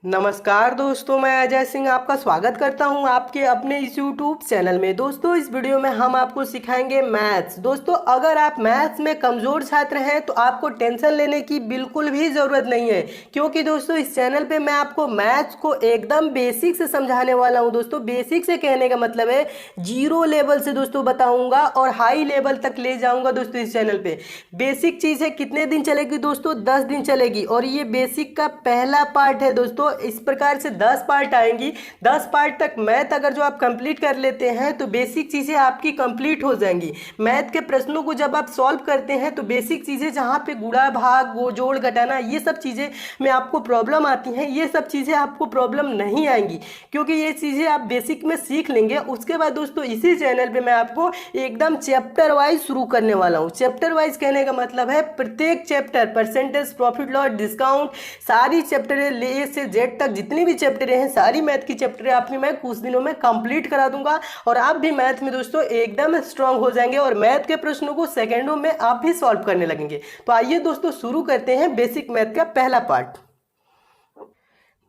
नमस्कार दोस्तों, मैं अजय सिंह आपका स्वागत करता हूं आपके अपने इस YouTube चैनल में। दोस्तों, इस वीडियो में हम आपको सिखाएंगे मैथ्स। दोस्तों, अगर आप मैथ्स में कमज़ोर छात्र हैं तो आपको टेंशन लेने की बिल्कुल भी ज़रूरत नहीं है, क्योंकि दोस्तों इस चैनल पे मैं आपको मैथ्स को एकदम बेसिक से समझाने वाला हूं। दोस्तों, बेसिक से कहने का मतलब है जीरो लेवल से दोस्तों बताऊँगा और हाई लेवल तक ले जाऊँगा। दोस्तों, इस चैनल पर बेसिक चीज़ है, कितने दिन चलेगी दोस्तों? 10 दिन चलेगी और ये बेसिक का पहला पार्ट है। दोस्तों, इस प्रकार से 10 पार्ट आएंगी। 10 पार्ट तक मैथ अगर जो आप कंप्लीट कर लेते हैं तो बेसिक चीज़ें आपकी कंप्लीट हो जाएंगी। मैथ के प्रश्नों को जब आप सॉल्व करते हैं तो बेसिक चीज़ें जहाँ पे गुणा भाग वो जोड़ घटाना ये सब चीज़ें में आपको प्रॉब्लम आती हैं, ये सब चीज़ें आपको प्रॉब्लम नहीं आएंगी, क्योंकि ये चीज़ें आप बेसिक में सीख लेंगे। उसके बाद दोस्तों इसी चैनल पर मैं आपको एकदम चैप्टर वाइज शुरू करने वाला हूँ। चैप्टर वाइज कहने का मतलब है प्रत्येक chapter, percentage, profit loss, discount, सारी चैप्टर ए से जेड तक जितनी भी चैप्टर हैं, सारी मैथ की चैप्टर आपकी मैं कुछ दिनों में कंप्लीट करा दूंगा और आप भी मैथ में दोस्तों एकदम स्ट्रांग हो जाएंगे और मैथ के प्रश्नों को सेकंडों में आप भी सॉल्व करने लगेंगे। तो आइए दोस्तों शुरू करते हैं बेसिक मैथ का पहला पार्ट।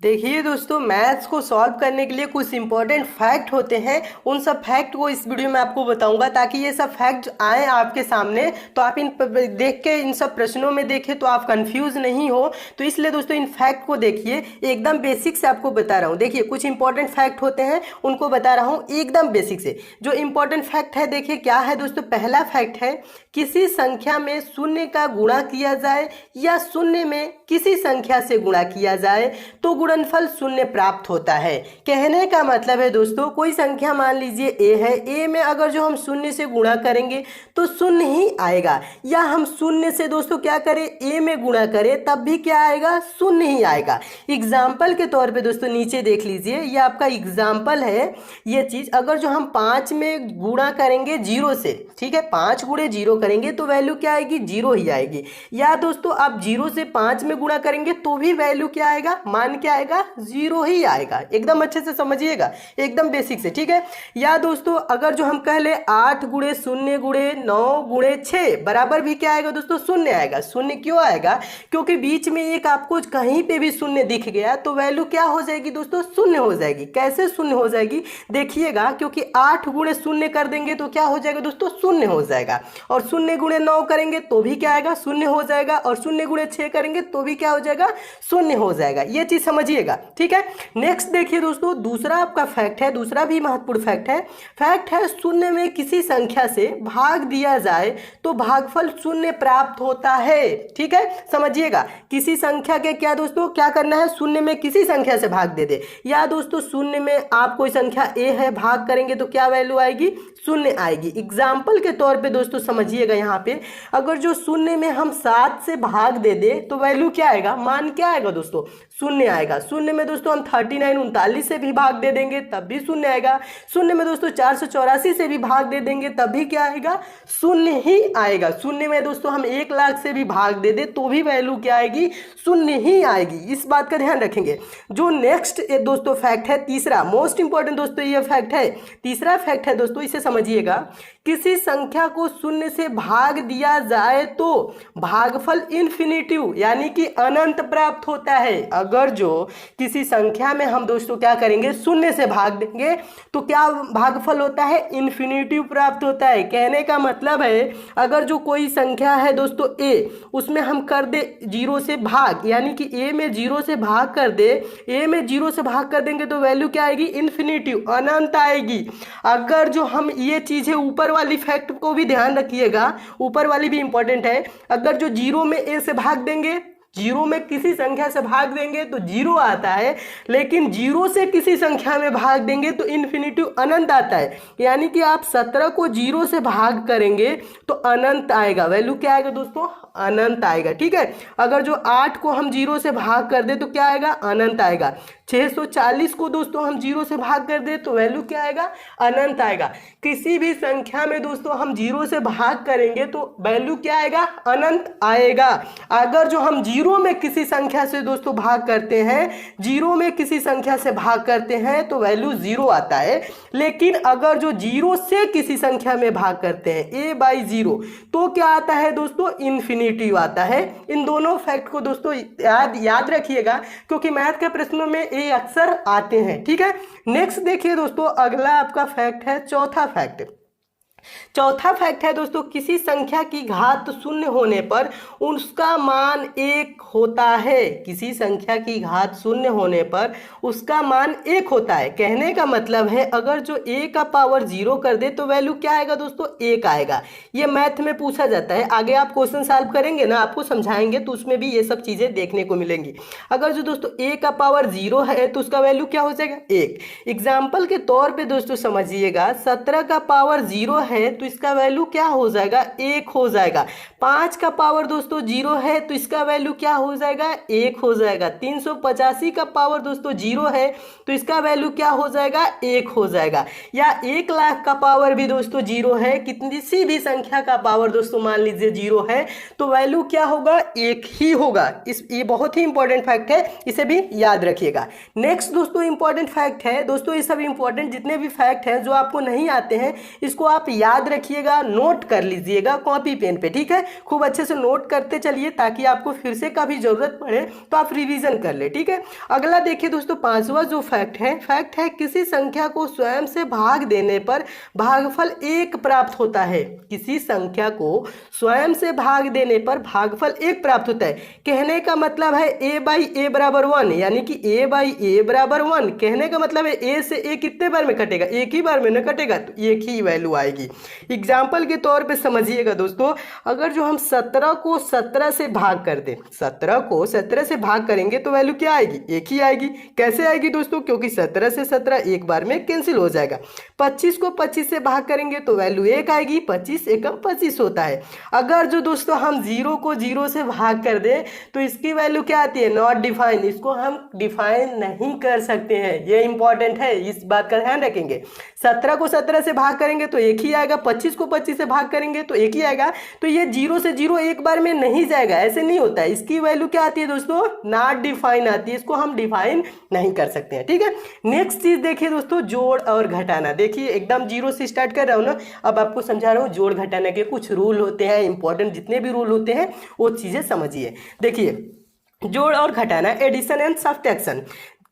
देखिए दोस्तों, मैथ्स को सॉल्व करने के लिए कुछ इंपॉर्टेंट फैक्ट होते हैं। उन सब फैक्ट को इस वीडियो में आपको बताऊंगा, ताकि ये सब फैक्ट आए आपके सामने तो आप इन देख के इन सब प्रश्नों में देखें तो आप कंफ्यूज नहीं हो। तो इसलिए दोस्तों इन फैक्ट को देखिए, एकदम बेसिक से आपको बता रहा हूँ। देखिए, कुछ इंपॉर्टेंट फैक्ट होते हैं, उनको बता रहा हूँ एकदम बेसिक से। जो इंपॉर्टेंट फैक्ट है देखिए क्या है दोस्तों। पहला फैक्ट है, किसी संख्या में शून्य का गुणा किया जाए या शून्य में किसी संख्या से गुणा किया जाए तो गुणनफल शून्य प्राप्त होता है। कहने का मतलब है दोस्तों, कोई संख्या मान लीजिए ए है, ए में अगर जो हम शून्य से गुणा करेंगे तो शून्य ही आएगा, या हम शून्य से दोस्तों क्या करें, ए में गुणा करें तब भी क्या आएगा, शून्य ही आएगा। एग्जाम्पल के तौर पे दोस्तों नीचे देख लीजिए, ये आपका एग्जाम्पल है। ये चीज अगर जो हम 5 में गुणा करेंगे 0 से, ठीक है, 5 गुणे 0 करेंगे तो वैल्यू क्या आएगी, 0 ही आएगी। या दोस्तों आप 0 से 5 में गुणा करेंगे तो भी वैल्यू क्या आएगा, मान क्या आएगा, 0 ही आएगा। एकदम अच्छे से समझिएगा, एकदम बेसिक से, ठीक है। या दोस्तों अगर जो हम कह ले 8 गुणे 0 गुणे 9 गुणे 6 बराबर भी क्या आएगा दोस्तों, शून्य आएगा। शून्य क्यों आएगा, क्योंकि बीच में एक आपको कहीं पे भी शून्य दिख गया तो वैल्यू क्या हो जाएगी दोस्तों, शून्य हो जाएगी। कैसे शून्य हो जाएगी देखिएगा, क्योंकि 8 गुणे 0 कर देंगे तो क्या हो जाएगा दोस्तों, शून्य हो जाएगा। और 0 गुणे 9 करेंगे तो भी क्या आएगा, शून्य हो जाएगा। और 0 गुणे 6 करेंगे तो भी क्या हो जाएगा, शून्य हो जाएगा। ये चीज समझिएगा, ठीक है। नेक्स्ट देखिए दोस्तों, दूसरा आपका फैक्ट है, दूसरा भी महत्वपूर्ण फैक्ट है शून्य में किसी संख्या से भाग दिया जाए तो भागफल शून्य प्राप्त होता है। ठीक है, समझिएगा, किसी संख्या के क्या दोस्तों क्या करना है, शून्य में किसी संख्या से भाग दे दे। या दोस्तों शून्य में आप कोई संख्या ए है, भाग करेंगे तो क्या वैल्यू आएगी, शून्य आएगी। एग्जाम्पल के तौर पे दोस्तों समझिएगा, यहाँ पे अगर जो शून्य में हम 7 से भाग दे दे तो वैल्यू क्या आएगा, मान क्या आएगा दोस्तों, शून्य आएगा। शून्य में दोस्तों हम 39 से भी भाग दे देंगे तब भी शून्य आएगा। शून्य में दोस्तों 484 से भी भाग दे देंगे तब भी क्या आएगा, शून्य ही आएगा। शून्य में दोस्तों हम 1 लाख से भी भाग दे दे तो भी वैल्यू क्या आएगी, शून्य ही आएगी। इस बात का ध्यान रखेंगे। जो नेक्स्ट दोस्तों फैक्ट है, तीसरा मोस्ट इंपॉर्टेंट दोस्तों ये फैक्ट है, तीसरा फैक्ट है दोस्तों, इसे समझिएगा। किसी संख्या को शून्य से भाग दिया जाए तो भागफल इन्फिनिटिव यानी कि अनंत प्राप्त होता है। अगर जो किसी संख्या में हम दोस्तों क्या करेंगे, शून्य से भाग देंगे तो क्या भागफल होता है, इन्फिनिटिव प्राप्त होता है। कहने का मतलब है अगर जो कोई संख्या है दोस्तों ए, उसमें हम कर दे 0 से भाग, यानी कि ए में 0 से भाग कर दे, ए में 0 से भाग कर देंगे तो वैल्यू क्या आएगी, इन्फिनिटिव अनंत आएगी। अगर जो हम ये चीजें ऊपर वाली फैक्ट को भी ध्यान रखिएगा, ऊपर वाली भी इंपॉर्टेंट है। अगर जो 0 में ए से भाग देंगे, 0 में किसी संख्या से भाग देंगे तो 0 आता है, लेकिन 0 से किसी संख्या में भाग देंगे तो इन्फिनिटिव अनंत आता है। यानी कि आप 17 को 0 से भाग करेंगे तो अनंत आएगा। वैल्यू क्या आएगा दोस्तों, अनंत आएगा। ठीक है, अगर जो 8 को हम 0 से भाग कर दे तो क्या आएगा, अनंत आएगा। 640 को दोस्तों हम 0 से भाग कर दे तो वैल्यू क्या आएगा, अनंत आएगा। किसी भी संख्या में दोस्तों हम 0 से भाग करेंगे तो वैल्यू क्या आएगा, अनंत आएगा। अगर जो हम 0 में किसी संख्या से दोस्तों भाग करते हैं, 0 में किसी संख्या से भाग करते हैं तो वैल्यू 0 आता है। लेकिन अगर जो 0 से किसी संख्या में भाग करते हैं a/0 तो क्या आता है दोस्तों, इन्फिनिटी इन्फिनिटिव आता है। इन दोनों फैक्ट को दोस्तों याद रखिएगा, क्योंकि मैथ के प्रश्नों में ये अक्सर आते हैं। ठीक है, नेक्स्ट देखिए दोस्तों, अगला आपका फैक्ट है चौथा फैक्ट। चौथा फैक्ट है दोस्तों, किसी संख्या की घात शून्य होने पर उसका मान 1 होता है। किसी संख्या की घात शून्य होने पर उसका मान 1 होता है। कहने का मतलब है अगर जो a का पावर 0 कर दे तो वैल्यू क्या आएगा दोस्तों, 1 आएगा। ये मैथ में पूछा जाता है। आगे आप क्वेश्चन सॉल्व करेंगे ना, आपको समझाएंगे तो उसमें भी ये सब चीजें देखने को मिलेंगी। अगर जो दोस्तों a का पावर 0 है तो उसका वैल्यू क्या हो जाएगा, 1। एग्जाम्पल के तौर पे दोस्तों समझिएगा, 17 का पावर 0 है तो इसका वैल्यू क्या हो जाएगा, 1 हो जाएगा। 5 का पावर दोस्तों 0 है तो इसका वैल्यू क्या हो जाएगा, 1 हो जाएगा। 385 का पावर दोस्तों 0 है तो इसका वैल्यू क्या हो जाएगा, 1 हो जाएगा। या 1 लाख का पावर भी दोस्तों 0 है, किसी भी संख्या का पावर दोस्तों मान लीजिए 0 है तो वैल्यू क्या होगा, 1 ही होगा। ये बहुत ही इंपॉर्टेंट फैक्ट है, इसे भी याद रखिएगा। नेक्स्ट दोस्तों इंपॉर्टेंट फैक्ट है दोस्तों, ये सब इंपॉर्टेंट जितने भी फैक्ट हैं जो आपको नहीं आते हैं इसको आप याद रखिएगा, नोट कर लीजिएगा कॉपी पेन पे। ठीक है, खूब अच्छे से नोट करते चलिए ताकि आपको फिर से कभी जरूरत पड़े तो आप रिवीजन कर ले। ठीक है, अगला देखिए दोस्तों, पांचवा जो फैक्ट है किसी संख्या को स्वयं से भाग देने पर भागफल 1 प्राप्त होता है। किसी संख्या को स्वयं से भाग देने पर भागफल 1 प्राप्त होता है। कहने का मतलब है a/a बराबर 1, यानी कि a/a बराबर 1। कहने का मतलब है a से a कितने बार में कटेगा, एक ही बार में न कटेगा, तो एक ही वैल्यू आएगी। एग्जाम्पल के तौर पे समझिएगा दोस्तों, अगर जो हम 17 को 17 से भाग कर दें, 17 को 17 से भाग करेंगे तो वैल्यू क्या आएगी, 1 ही आएगी। कैसे आएगी दोस्तों, क्योंकि 17 से 17 एक बार में कैंसिल हो जाएगा। 25 को 25 से भाग करेंगे तो वैल्यू 1 आएगी, 25 एकम 25 होता है। अगर जो दोस्तों हम 0 को 0 से भाग कर दें तो इसकी वैल्यू क्या आती है, नॉट डिफाइन। इसको हम डिफाइन नहीं कर सकते हैं, ये इंपॉर्टेंट है, इस बात का ध्यान रखेंगे। 17 को 17 से भाग करेंगे तो 1 ही आएगा, 25 को 25 से भाग करेंगे तो 1 ही आएगा। तो ये 0 से 0 एक बार में नहीं जाएगा, ऐसे नहीं होता है। इसकी वैल्यू क्या आती है दोस्तों, नॉट डिफाइन आती है, इसको हम डिफाइन नहीं कर सकते हैं। ठीक है, नेक्स्ट चीज देखिए दोस्तों, जोड़ और घटाना। देखिए एकदम 0 से स्टार्ट कर रहा हूं ना, अब आपको समझा रहा हूं जोड़ घटाना के कुछ रूल होते हैं, इंपॉर्टेंट जितने भी रूल होते हैं वो चीजें समझिए। देखिए जोड़ और घटाना, एडिशन एंड सब्ट्रैक्शन।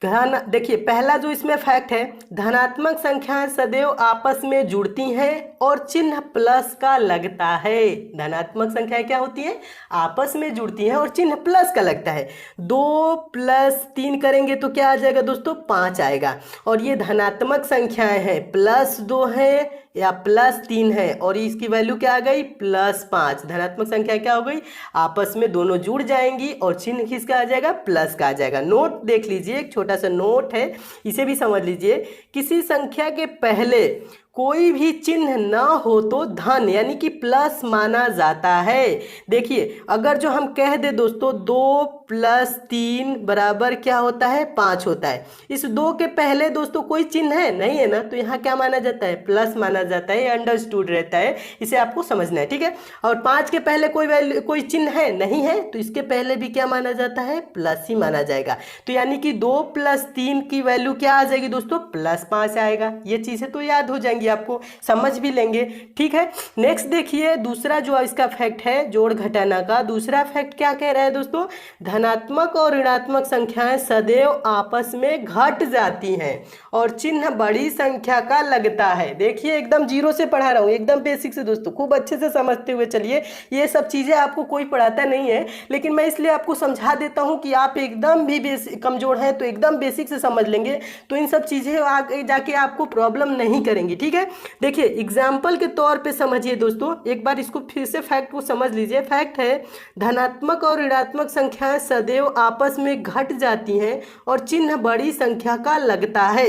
देखिए पहला जो इसमें फैक्ट है, धनात्मक संख्याएं सदैव आपस में जुड़ती हैं और चिन्ह प्लस का लगता है। धनात्मक संख्याएं क्या होती हैं, आपस में जुड़ती हैं और चिन्ह प्लस का लगता है। 2 + 3 करेंगे तो क्या आ जाएगा दोस्तों, 5 आएगा। और ये धनात्मक संख्याएं हैं, +2 है या +3 है और इसकी वैल्यू क्या आ गई, +5। धनात्मक संख्या क्या हो गई, आपस में दोनों जुड़ जाएंगी और चिन्ह किसका आ जाएगा, प्लस का आ जाएगा। नोट देख लीजिए, एक छोटा सा नोट है, इसे भी समझ लीजिए। किसी संख्या के पहले कोई भी चिन्ह ना हो तो धन यानी कि प्लस माना जाता है। देखिए अगर जो हम कह दे दोस्तों 2 + 3 बराबर क्या होता है, 5 होता है। इस 2 के पहले दोस्तों कोई चिन्ह है नहीं है ना, तो यहाँ क्या माना जाता है, प्लस माना जाता है, अंडरस्टूड रहता है, इसे आपको समझना है। ठीक है, और 5 के पहले कोई चिन्ह है नहीं है तो इसके पहले भी क्या माना जाता है, प्लस ही माना जाएगा। तो यानी कि 2 + 3 की वैल्यू क्या आ जाएगी दोस्तों, +5 आएगा। ये चीजें तो याद हो जाएंगी, आपको समझ भी लेंगे। ठीक है, नेक्स्ट देखिए दूसरा जो इसका फैक्ट है जोड़ घटाना का, दूसरा फैक्ट क्या कह रहा है दोस्तों, धनात्मक और ऋणात्मक संख्याएं सदैव आपस में घट जाती हैं और चिन्ह बड़ी संख्या का लगता है। देखिए एकदम 0 से पढ़ा रहा हूं, एकदम बेसिक से दोस्तों, खूब अच्छे से समझते हुए चलिए। ये सब चीजें आपको कोई पढ़ाता नहीं है, लेकिन मैं इसलिए आपको समझा देता हूं कि आप एकदम भी कमजोर हैं तो एकदम बेसिक से समझ लेंगे तो इन सब चीजें आगे जाके आपको प्रॉब्लम नहीं करेंगी। ठीक है, देखिए एग्जाम्पल के तौर पे समझिए दोस्तों, एक बार इसको फिर से फैक्ट को समझ लीजिए। फैक्ट है धनात्मक और ऋणात्मक संख्याएं सदैव आपस में घट जाती हैं और चिन्ह बड़ी संख्या का लगता है।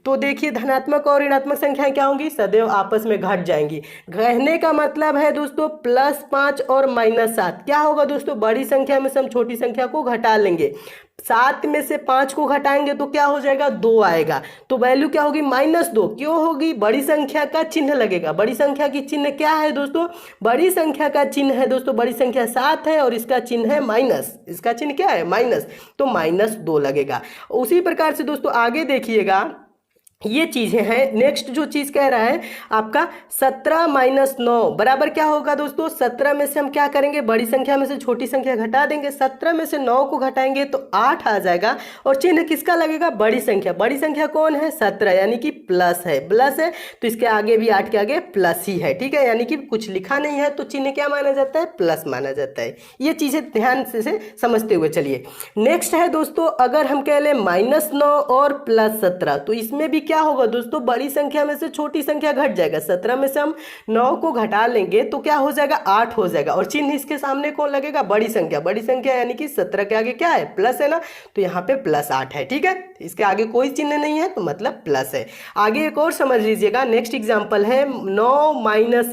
तो देखिए धनात्मक और ऋणात्मक संख्याएं क्या होंगी, सदैव आपस में घट जाएंगी। कहने का मतलब है दोस्तों +5 और -7 क्या होगा दोस्तों, बड़ी संख्या में से हम छोटी संख्या को घटा लेंगे। 7 में से 5 को घटाएंगे तो क्या हो जाएगा, 2 आएगा। तो वैल्यू क्या होगी, -2। क्यों होगी, बड़ी संख्या का चिन्ह लगेगा। बड़ी संख्या की चिन्ह क्या है दोस्तों, बड़ी संख्या का चिन्ह है दोस्तों, बड़ी संख्या 7 है और इसका चिन्ह है माइनस। इसका चिन्ह क्या है, माइनस, तो -2 लगेगा। उसी प्रकार से दोस्तों आगे देखिएगा, ये चीजें हैं। नेक्स्ट जो चीज कह रहा है आपका 17 माइनस 9 बराबर क्या होगा दोस्तों, 17 में से हम क्या करेंगे, बड़ी संख्या में से छोटी संख्या घटा देंगे, 17 में से 9 को घटाएंगे तो 8 आ जाएगा और चिन्ह किसका लगेगा, बड़ी संख्या कौन है, 17 यानी कि प्लस है तो इसके आगे भी 8 के आगे प्लस ही है, ठीक है, यानी कि कुछ लिखा नहीं है तो चिन्ह क्या माना जाता है, प्लस माना जाता है। ये चीजें ध्यान से समझते हुए चलिए। नेक्स्ट है दोस्तों, अगर हम कह लें -9 और +17 तो इसमें भी क्या होगा दोस्तों, बड़ी संख्या में से छोटी संख्या घट जाएगा, 17 में से हम 9 को घटा लेंगे तो क्या हो जाएगा, 8 हो जाएगा और चिन्ह इसके सामने कौन लगेगा, बड़ी संख्या यानी कि 17 के आगे क्या है, प्लस है ना, तो यहाँ पे +8 है, ठीक है, इसके आगे कोई चिन्ह नहीं है तो मतलब प्लस है। आगे एक और समझ लीजिएगा, नेक्स्ट एग्जांपल है 9 माइनस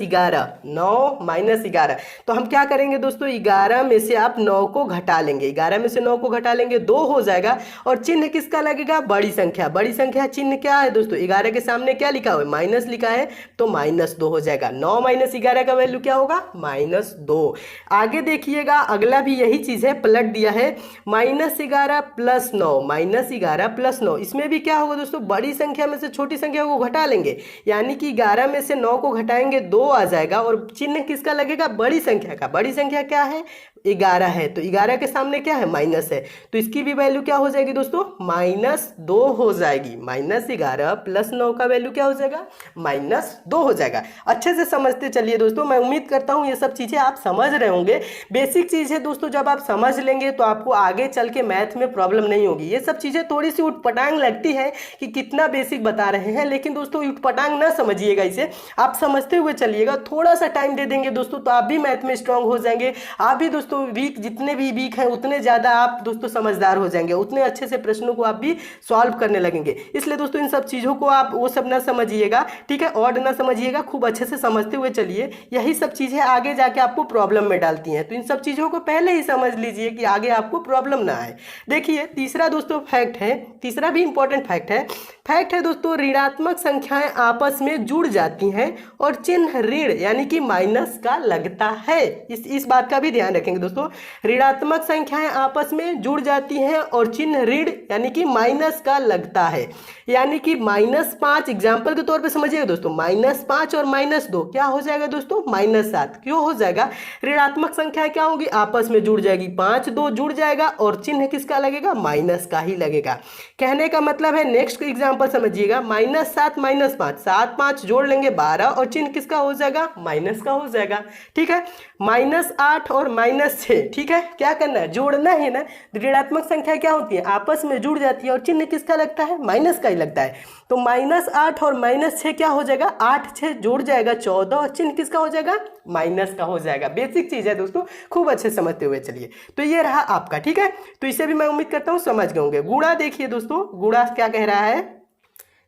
11 तो हम क्या करेंगे दोस्तों, 11 में से आप 9 को घटा लेंगे, 11 में से 9 को घटा लेंगे 2 हो जाएगा और चिन्ह किसका लगेगा, बड़ी संख्या चिन्ह क्या है दोस्तों, 11 के सामने क्या लिखा हुआ है, माइनस लिखा है तो -2 हो जाएगा। 9 माइनस 11 का वैल्यू क्या होगा, -2। आगे देखिएगा, अगला भी यही चीज है, पलट दिया है, -11 + 9 इसमें भी क्या होगा दोस्तों, बड़ी संख्या में से छोटी संख्या को घटा लेंगे, यानी कि 11 में से 9 को घटाएंगे 2 आ जाएगा और चिन्ह किसका लगेगा, बड़ी संख्या का। बड़ी संख्या क्या है, 11 है तो 11 के सामने क्या है, माइनस है तो इसकी भी वैल्यू क्या हो जाएगी दोस्तों, -2 हो जाएगी। -11 + 9 का वैल्यू क्या हो जाएगा, -2 हो जाएगा। अच्छे से समझते चलिए दोस्तों, मैं उम्मीद करता हूँ ये सब चीज़ें आप समझ रहे होंगे। बेसिक चीज़ है दोस्तों, जब आप समझ लेंगे तो आपको आगे चल के मैथ में प्रॉब्लम नहीं होगी। ये सब चीज़ें थोड़ी सी उटपटांग लगती है कि कितना बेसिक बता रहे हैं, लेकिन दोस्तों उटपटांग ना समझिएगा, इसे आप समझते हुए चलिएगा। थोड़ा सा टाइम दे देंगे दोस्तों तो आप भी मैथ में स्ट्रांग हो जाएंगे। आप भी दोस्तों वीक, जितने भी वीक हैं उतने ज़्यादा आप दोस्तों समझदार हो जाएंगे, उतने अच्छे से प्रश्नों को आप भी सॉल्व करने लगेंगे। इसलिए दोस्तों इन सब चीज़ों को आप वो सब ना समझिएगा, ठीक है, ऑड ना समझिएगा, खूब अच्छे से समझते हुए चलिए। यही सब चीज़ें आगे जाके आपको प्रॉब्लम में डालती हैं, तो इन सब चीज़ों को पहले ही समझ लीजिए कि आगे आपको प्रॉब्लम ना आए। देखिए तीसरा दोस्तों फैक्ट है, तीसरा भी इंपॉर्टेंट फैक्ट है दोस्तों, ऋणात्मक संख्याएं आपस में जुड़ जाती हैं और चिन्ह ऋण यानी कि माइनस का लगता है। इस बात का भी ध्यान रखेंगे दोस्तों, ऋणात्मक संख्याएं आपस में जुड़ जाती हैं और चिन्ह ऋण यानी कि माइनस का लगता है, यानी कि -5 एग्जाम्पल के तौर पे समझिएगा दोस्तों, -5 और -2 क्या हो जाएगा दोस्तों, -7 क्यों हो जाएगा, ऋणात्मक संख्या क्या होगी, आपस में जुड़ जाएगी, 5 2 जुड़ जाएगा और चिन्ह किसका लगेगा, माइनस का ही लगेगा। कहने का मतलब है, नेक्स्ट एग्जाम्पल समझिएगा, -7 -5 7 5 जोड़ लेंगे 12 और चिन्ह किसका हो जाएगा, माइनस का हो जाएगा, ठीक है। -8 और -6, ठीक है, क्या करना है, जोड़ना है ना। ऋणात्मक संख्या क्या होती है, आपस में जुड़ जाती है और चिन्ह किसका लगता है, माइनस का ही लगता है। तो -8 और -6 क्या हो जाएगा, 8 6 जुड़ जाएगा 14 और चिन्ह किसका हो जाएगा, माइनस का हो जाएगा। बेसिक चीज है दोस्तों, खूब अच्छे समझते हुए चलिए। तो ये रहा आपका, ठीक है, तो इसे भी मैं उम्मीद करता हूँ समझ गए होंगे। गुणा देखिए दोस्तों, गुणा क्या कह रहा है,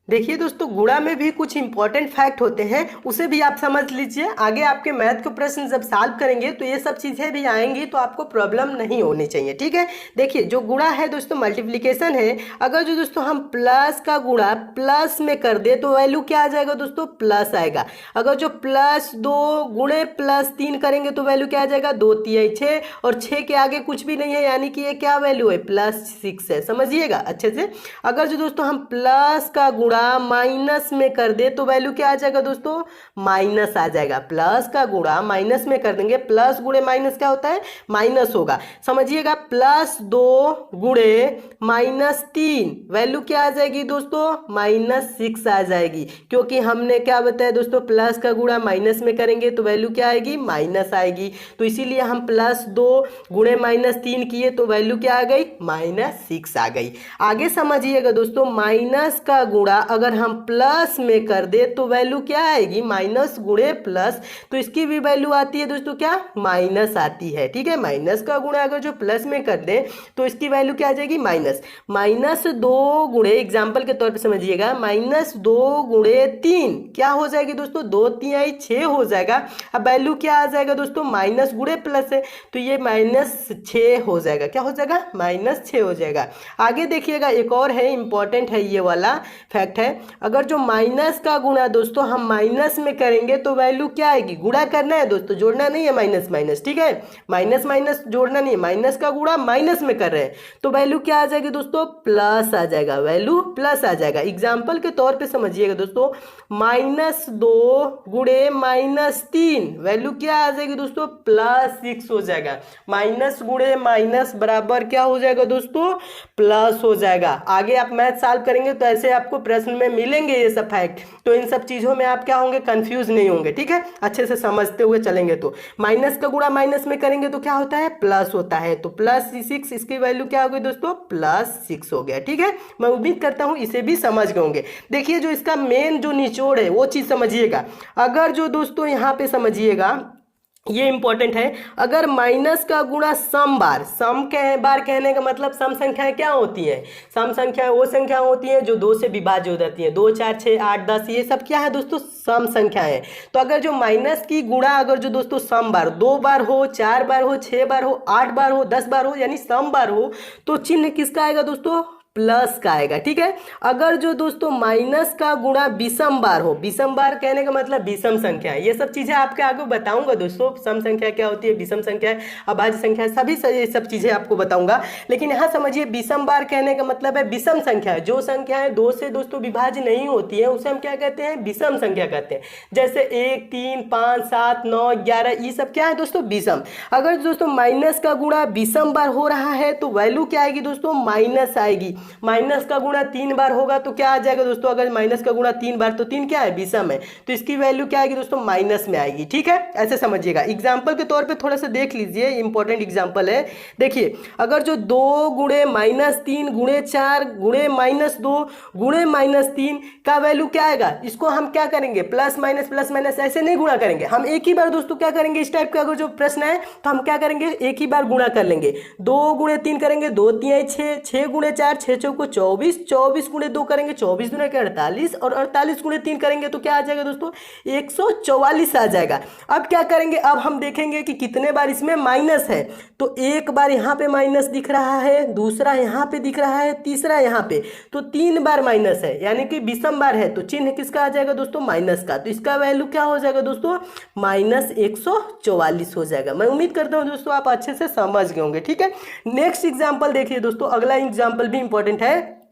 देखिए दोस्तों गुणा में भी कुछ इंपॉर्टेंट फैक्ट होते हैं, उसे भी आप समझ लीजिए। आगे आपके मैथ के प्रश्न जब सॉल्व करेंगे तो ये सब चीज़ें भी आएंगी, तो आपको प्रॉब्लम नहीं होनी चाहिए, ठीक है। देखिए जो गुणा है दोस्तों, मल्टीप्लिकेशन है, अगर जो दोस्तों हम प्लस का गुणा प्लस में कर दे तो वैल्यू क्या आ जाएगा दोस्तों, प्लस आएगा। अगर जो +2 गुणे +3 करेंगे तो वैल्यू क्या आ जाएगा, 2 3 6 और 6 के आगे कुछ भी नहीं है, यानी कि ये क्या वैल्यू है, +6 है, समझिएगा अच्छे से। अगर जो दोस्तों हम प्लस का गुणा माइनस में कर दे तो वैल्यू क्या आ जाएगा दोस्तों, माइनस आ जाएगा। प्लस का गुणा माइनस में कर देंगे, प्लस गुणे माइनस क्या होता है, माइनस होगा, समझिएगा। +2 गुणे -3 वैल्यू क्या आ जाएगी दोस्तों, -6 आ जाएगी, क्योंकि हमने क्या बताया दोस्तों, प्लस का गुणा माइनस में करेंगे तो वैल्यू क्या आएगी, माइनस आएगी। तो इसीलिए हम +2 गुणे -3 किए तो वैल्यू क्या आ गई, -6 आ गई। आगे समझिएगा दोस्तों, माइनस का गुणा अगर हम प्लस में कर दे तो वैल्यू क्या आएगी, माइनस गुणे प्लस, तो इसकी भी वैल्यू आती है दोस्तों क्या, माइनस आती है, ठीक है। माइनस का गुणा अगर जो प्लस में कर दे तो इसकी वैल्यू क्या आ जाएगी, माइनस। -2 गुणे, एग्जाम्पल के तौर पे समझिएगा, -2 गुणे 3 क्या हो जाएगी दोस्तों, 2 3 6 हो जाएगा। अब वैल्यू क्या आ जाएगा दोस्तों, माइनस गुणे प्लस है तो ये -6 हो जाएगा, क्या हो जाएगा, -6 हो जाएगा। आगे देखिएगा, एक और है, इंपॉर्टेंट है ये वाला फैक्ट फैक्ट है, अगर जो माइनस का गुणा दोस्तों हम माइनस में करेंगे तो वैल्यू क्या आएगी, गुणा करना है दोस्तों, जोड़ना नहीं है माइनस माइनस, ठीक है, माइनस माइनस जोड़ना नहीं है, माइनस का गुणा माइनस में कर रहे हैं तो वैल्यू क्या आ जाएगी दोस्तों, प्लस आ जाएगा, वैल्यू प्लस आ जाएगा। एग्जाम्पल के तौर पे समझिएगा दोस्तों, -2 गुणे -3 वैल्यू क्या आ जाएगी दोस्तों, +6 हो जाएगा। माइनस गुणे माइनस बराबर क्या हो जाएगा दोस्तों, प्लस हो जाएगा। आगे आप मैथ सॉल्व करेंगे तो ऐसे आपको प्रश्न में मिलेंगे ये सब फैक्ट, तो इन सब चीजों में आप क्या होंगे, कंफ्यूज नहीं होंगे, ठीक है, अच्छे से समझते हुए चलेंगे। तो माइनस का गुणा माइनस में करेंगे तो क्या होता है, प्लस होता है, तो +6 इसकी वैल्यू क्या हो गई दोस्तों, +6 हो गया, ठीक है। मैं उम्मीद करता हूं इसे भी समझ गए होंगे। देखिए जो इसका मेन जो निचोड़ है वो चीज समझिएगा। अगर जो दोस्तों यहाँ पे समझिएगा, ये इंपॉर्टेंट है, अगर माइनस का गुणा सम बार कहने का मतलब सम संख्याएं क्या होती हैं, सम संख्याएं वो संख्या होती हैं जो 2 से विभाज्य हो जाती हैं, 2 4 6 8 10, ये सब क्या है दोस्तों, सम संख्याएं। तो अगर जो माइनस की गुणा अगर जो दोस्तों सम बार 2 बार हो, 4 बार हो, 6 बार हो, 8 बार हो, 10 बार हो, यानी सम बार हो, तो चिन्ह किसका आएगा दोस्तों, प्लस का आएगा, ठीक है। अगर जो दोस्तों माइनस का गुणा विषम बार हो, विषम बार कहने का मतलब विषम संख्या है, ये सब चीजें आपके आगे बताऊंगा दोस्तों, सम संख्या क्या होती है, विषम संख्या है, अभाज्य संख्या है, सभी ये सब चीजें आपको बताऊंगा। लेकिन यहाँ समझिए विषम बार कहने का मतलब है विषम संख्या है, जो संख्याएं 2 से दोस्तों विभाज्य नहीं होती है उसे हम क्या कहते हैं, विषम संख्या कहते हैं। जैसे 1 3 5 7 9 11, ये सब क्या है दोस्तों, विषम। अगर दोस्तों माइनस का गुणा विषम बार हो रहा है तो वैल्यू क्या आएगी दोस्तों, माइनस आएगी। माइनस का गुणा 3 बार होगा तो क्या आ जाएगा दोस्तों, अगर माइनस का गुणा 3 बार, तो 3 क्या है, विषम है, तो इसकी वैल्यू क्या आएगी दोस्तों, माइनस में आएगी, ठीक है। ऐसे समझिएगा। एग्जाम्पल के तौर पे थोड़ा सा देख लीजिए, इंपॉर्टेंट एग्जाम्पल है। देखिए अगर जो 2 गुणे -3 गुणे 4 गुणे -2 गुणे -3 का वैल्यू क्या आएगा, इसको हम क्या करेंगे, प्लस माइनस ऐसे नहीं गुणा करेंगे, हम एक ही बार दोस्तों क्या करेंगे, इस टाइप का अगर जो प्रश्न है तो हम क्या करेंगे, एक ही बार गुणा कर लेंगे। 2 गुणे 3 करेंगे, 2 3 6, 6 गुणे 4 6 चौको 24, 24 गुणे 2 करेंगे 24 दूना के 48, और 48 गुणे 3 करेंगे तो क्या आ जाएगा दोस्तों, 144 आ जाएगा। अब क्या करेंगे, अब हम देखेंगे कि कितने बार इसमें माइनस है, तो एक बार यहाँ पे माइनस दिख रहा है, दूसरा यहाँ पे दिख रहा है, तीसरा यहाँ पे, तो 3 बार माइनस है, यानी कि विषम बार है, तो चिन्ह किसका आ जाएगा दोस्तों, माइनस का। तो इसका वैल्यू क्या हो जाएगा दोस्तों, -144 हो जाएगा। मैं उम्मीद करता हूँ दोस्तों आप अच्छे से समझ गए होंगे, ठीक है। नेक्स्ट एग्जाम्पल देखिए दोस्तों, अगला एग्जाम्पल भी इंपॉर्टेंट है।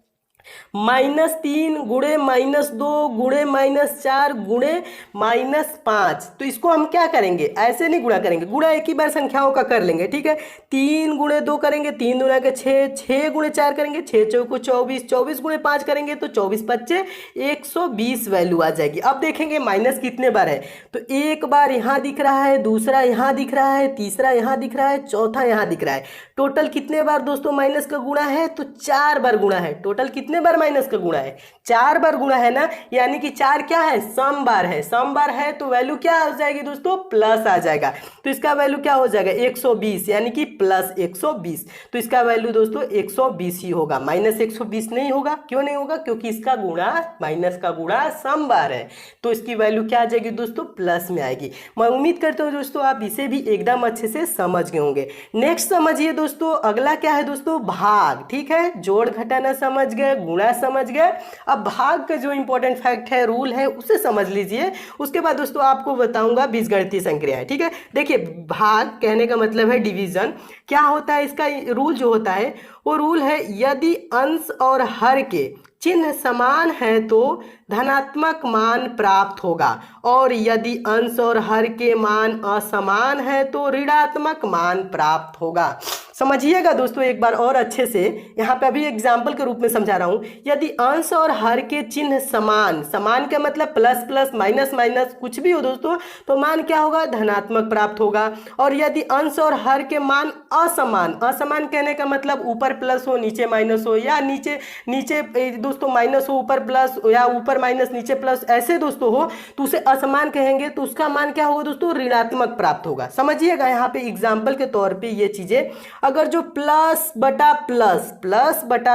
-3 गुणे -2 गुणे -4 गुणे -5, तो इसको हम क्या करेंगे, ऐसे नहीं गुणा करेंगे, गुणा एक ही बार संख्याओं का कर लेंगे, ठीक है। 3 गुणे 2 करेंगे, 3 दूना के 6, 6 गुणे 4 करेंगे, 6 चौको 24, 24 गुणे 5 करेंगे तो 24 5 120 वैल्यू आ जाएगी। अब देखेंगे माइनस कितने बार है, तो एक बार यहाँ दिख रहा है, दूसरा यहाँ दिख रहा है, तीसरा यहाँ दिख रहा है, चौथा यहाँ दिख रहा है। टोटल कितने बार दोस्तों माइनस का गुणा है, तो 4 बार गुणा है। टोटल कितने बार माइनस का गुणा है, 4 बार गुणा है ना, यानी कि 4 क्या है, सम बार है, सम बार है तो वैल्यू क्या हो जाएगी दोस्तों, प्लस आ जाएगा। तो इसका वैल्यू क्या हो जाएगा, 120, यानी कि +120, तो इसका वैल्यू दोस्तों 120 ही होगा, -120 नहीं होगा। क्यों नहीं होगा, क्योंकि इसका गुणा, माइनस का गुणा सम बार है, तो इसकी वैल्यू क्या आ जाएगी दोस्तों, प्लस में आएगी। मैं उम्मीद करता हूँ दोस्तों आप इसे भी एकदम अच्छे से समझ गए होंगे। नेक्स्ट समझिए दोस्तों, अगला क्या है दोस्तों, भाग, ठीक है। जोड़ घटाना समझ गए, गुणा समझ गए, अब भाग का जो इंपॉर्टेंट फैक्ट है, रूल है, उसे समझ लीजिए। उसके बाद दोस्तों आपको बताऊंगा बीजगणितीय संक्रियाएं, ठीक है। देखिए भाग कहने का मतलब है डिवीजन। क्या होता है इसका रूल, जो होता है वो रूल है, यदि अंश और हर के चिन्ह समान है तो धनात्मक मान प्राप्त होगा, और यदि अंश और हर के मान असमान है तो ऋणात्मक मान प्राप्त होगा। समझिएगा दोस्तों एक बार और अच्छे से, यहाँ पे अभी एग्जाम्पल के रूप में समझा रहा हूँ। यदि अंश और हर के चिन्ह समान, समान का मतलब प्लस प्लस माइनस माइनस कुछ भी हो दोस्तों, तो मान क्या होगा, धनात्मक प्राप्त होगा। और यदि अंश और हर के मान असमान, असमान कहने का मतलब ऊपर प्लस हो नीचे माइनस हो, या नीचे नीचे दोस्तों माइनस हो ऊपर प्लस, या ऊपर माइनस नीचे प्लस, ऐसे दोस्तों हो तो उसे असमान कहेंगे, तो उसका मान क्या होगा दोस्तों, ऋणात्मक प्राप्त होगा। समझिएगा यहाँ पे एग्जाम्पल के तौर पे ये चीजें, अगर जो प्लस बटा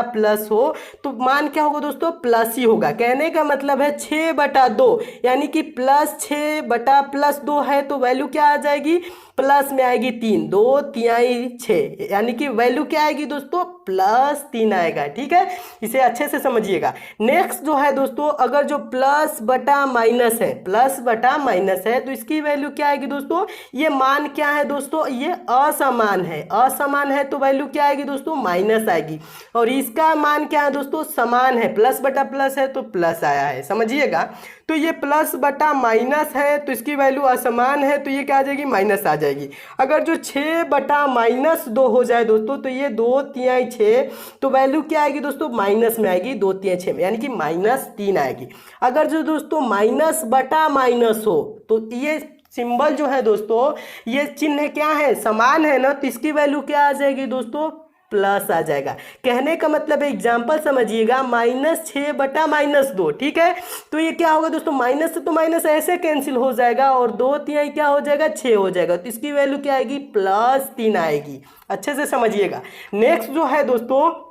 प्लस हो तो मान क्या होगा दोस्तों, प्लस ही होगा। कहने का मतलब है 6/2, यानी कि +6/+2 है तो वैल्यू क्या आ जाएगी, प्लस में आएगी 3, 2 3 6, यानी कि वैल्यू क्या आएगी दोस्तों, +3 आएगा। ठीक है, इसे अच्छे से समझिएगा। नेक्स्ट जो है दोस्तों, अगर जो प्लस बटा माइनस है, प्लस बटा माइनस है, तो इसकी वैल्यू क्या आएगी दोस्तों? ये मान क्या है दोस्तों? ये असमान है। असमान है तो वैल्यू क्या आएगी दोस्तों? माइनस आएगी। और इसका मान क्या है दोस्तों? समान है, प्लस बटा प्लस है तो प्लस आया है, समझिएगा। तो ये प्लस बटा माइनस है तो इसकी वैल्यू असमान है, तो ये क्या आ जाएगी? माइनस आ जाएगी। अगर जो 6 बटा -2 हो जाए दोस्तों, तो ये 2 तिहाई 6, तो वैल्यू क्या आएगी दोस्तों? माइनस में आएगी, 2 तिहाई 6 में, यानी कि -3 आएगी। अगर जो दोस्तों माइनस बटा माइनस हो, तो ये सिंबल जो है दोस्तों, ये चिन्ह क्या है? समान है ना, तो इसकी वैल्यू क्या आ जाएगी दोस्तों? प्लस आ जाएगा। कहने का मतलब है, एग्जाम्पल समझिएगा, -6 बटा -2। ठीक है, तो ये क्या होगा दोस्तों? माइनस से तो माइनस ऐसे कैंसिल हो जाएगा और 2 तिहाई क्या हो जाएगा? 6 हो जाएगा। तो इसकी वैल्यू क्या आएगी? +3 आएगी। अच्छे से समझिएगा। नेक्स्ट जो है दोस्तों,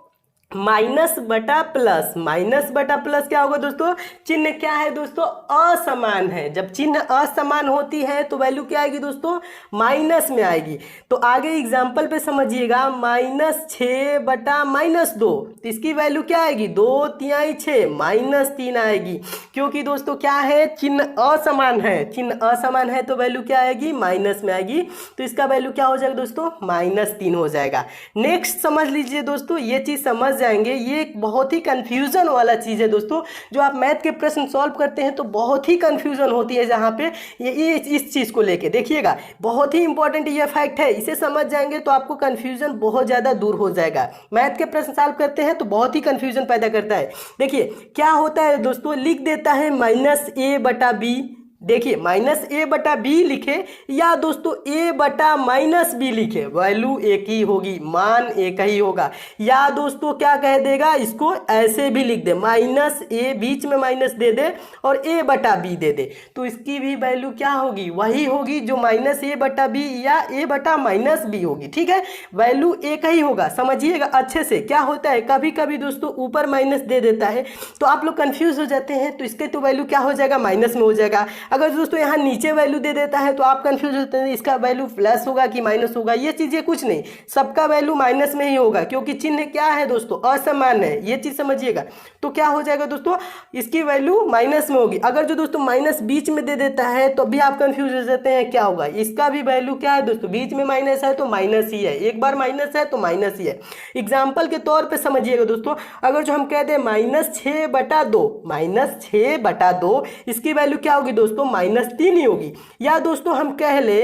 माइनस बटा प्लस। माइनस बटा प्लस क्या होगा दोस्तों? चिन्ह क्या है दोस्तों? असमान है। जब चिन्ह असमान होती है तो वैल्यू क्या आएगी दोस्तों? माइनस में आएगी। तो आगे एग्जांपल पे समझिएगा, -6 बटा -2, तो इसकी वैल्यू क्या आएगी? 2 तिहाई 6, -3 आएगी। क्योंकि दोस्तों क्या है? चिन्ह असमान है। चिन्ह असमान है तो वैल्यू क्या आएगी? माइनस में आएगी। तो इसका वैल्यू क्या हो जाएगा दोस्तों? -3 हो जाएगा। नेक्स्ट समझ लीजिए दोस्तों, ये चीज समझ जाएंगे, ये एक बहुत ही कंफ्यूजन वाला चीज है दोस्तों। जो आप मैथ के प्रश्न सॉल्व करते हैं तो बहुत ही कंफ्यूजन होती है, जहां पे ये इस चीज को लेके देखिएगा, बहुत ही इंपॉर्टेंट ये फैक्ट है। इसे समझ जाएंगे तो आपको कंफ्यूजन बहुत ज्यादा दूर हो जाएगा। मैथ के प्रश्न सॉल्व करते हैं तो बहुत ही कंफ्यूजन पैदा करता है। देखिए क्या होता है दोस्तों, लिख देता है -a बटा b। देखिए -a बटा b लिखे या दोस्तों a बटा -b लिखे, वैल्यू एक ही होगी, मान एक ही होगा। या दोस्तों क्या कह देगा, इसको ऐसे भी लिख दे, -a बीच में माइनस दे दे और a बटा b दे दे, तो इसकी भी वैल्यू क्या होगी? वही होगी जो -a बटा b या a बटा -b होगी। ठीक है, वैल्यू एक ही होगा, समझिएगा अच्छे से। क्या होता है, कभी कभी दोस्तों ऊपर माइनस दे देता है तो आप लोग कंफ्यूज हो जाते हैं, तो इसके तो वैल्यू क्या हो जाएगा? माइनस में हो जाएगा। अगर दोस्तों यहाँ नीचे वैल्यू दे देता है तो आप कंफ्यूज होते हैं, इसका वैल्यू प्लस होगा कि माइनस होगा। ये चीजें कुछ नहीं, सबका वैल्यू माइनस में ही होगा, क्योंकि चिन्ह क्या है दोस्तों? असमान है। ये चीज समझिएगा। तो क्या हो जाएगा दोस्तों? इसकी वैल्यू माइनस में होगी। अगर जो दोस्तों माइनस बीच में दे देता है तो भी आप कंफ्यूज हो जाते हैं, क्या होगा? इसका भी वैल्यू क्या है दोस्तों? बीच में माइनस है तो माइनस ही है, एक बार माइनस है तो माइनस ही है। एग्जाम्पल के तौर पर समझिएगा दोस्तों, अगर जो हम कहते हैं -6 बटा 2, -6 बटा 2, इसकी वैल्यू क्या होगी दोस्तों? -3 ही होगी। या दोस्तों हम कह ले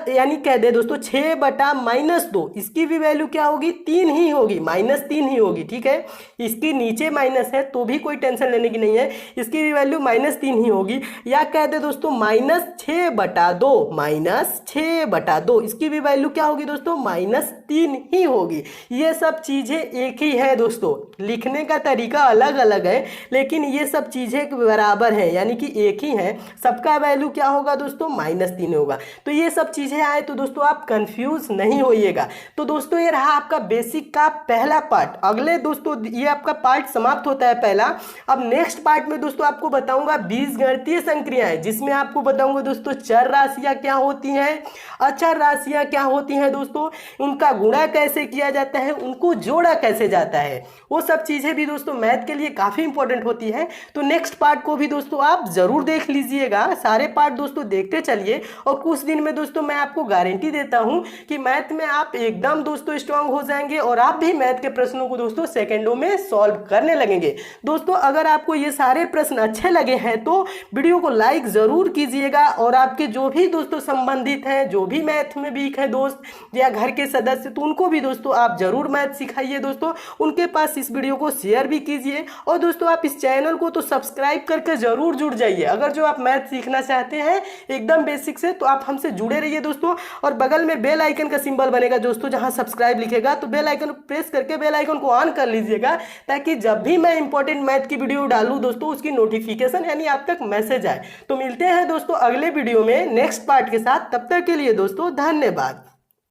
यानी कह दे दोस्तों 6 बटा -2, इसकी भी वैल्यू क्या होगी? 3 ही होगी, -3 ही होगी। ठीक है, इसकी नीचे माइनस है तो भी कोई टेंशन लेने की नहीं है, इसकी भी वैल्यू -3 ही होगी। या कह दे दोस्तों -6 बटा 2, -6 बटा 2, इसकी भी वैल्यू क्या होगी दोस्तों? -3 ही होगी। ये सब चीजें एक ही है दोस्तों, लिखने का तरीका अलग अलग है, लेकिन ये सब चीजें बराबर है, यानी कि एक ही है। सबका वैल्यू क्या होगा दोस्तों? -3 होगा। तो ये सब चीजें आए तो दोस्तों आप कंफ्यूज नहीं होइएगा। तो दोस्तों ये रहा आपका बेसिक का पहला पार्ट। अगले दोस्तों ये आपका पार्ट समाप्त होता है पहला। अब नेक्स्ट पार्ट में दोस्तों आपको बताऊंगा बीजगणितीय संक्रियाएं, जिसमें आपको बताऊंगा दोस्तों चर राशियां क्या होती हैं, अचर राशियां क्या होती हैं दोस्तों, उनका गुणा कैसे किया जाता है, उनको जोड़ा कैसे जाता है, वो सब चीजें भी दोस्तों मैथ के लिए काफी इंपॉर्टेंट होती है। तो नेक्स्ट पार्ट को भी दोस्तों आप जरूर देख लीजिएगा, सारे पार्ट दोस्तों देखते चलिए। और कुछ दिन में दोस्तों मैं आपको गारंटी देता हूं कि मैथ में आप एकदम दोस्तों स्ट्रांग हो जाएंगे और आप भी मैथ के प्रश्नों को दोस्तों सेकंडों में सॉल्व करने लगेंगे। दोस्तों अगर आपको ये सारे प्रश्न अच्छे लगे हैं तो वीडियो को लाइक जरूर कीजिएगा, और आपके जो भी दोस्तों संबंधित हैं, जो भी मैथ में वीक है दोस्त या घर के सदस्य, तो उनको भी दोस्तों आप जरूर मैथ सिखाइए दोस्तों, उनके पास इस वीडियो को शेयर भी कीजिए। और दोस्तों आप इस चैनल को तो सब्सक्राइब करके जरूर जुड़ जाइए। अगर जो आप मैथ सीखना चाहते हैं एकदम बेसिक से, तो आप हमसे जुड़े रहिए दोस्तों। और बगल में बेल आइकन का सिंबल बनेगा दोस्तों, जहां सब्सक्राइब लिखेगा, तो बेल आइकन प्रेस करके बेल आइकन को ऑन कर लीजिएगा, ताकि जब भी मैं इंपॉर्टेंट मैथ की वीडियो डालूं दोस्तों उसकी नोटिफिकेशन यानी आप तक मैसेज आए। तो मिलते हैं दोस्तों अगले वीडियो में नेक्स्ट पार्ट के साथ, तब तक के लिए दोस्तों धन्यवाद।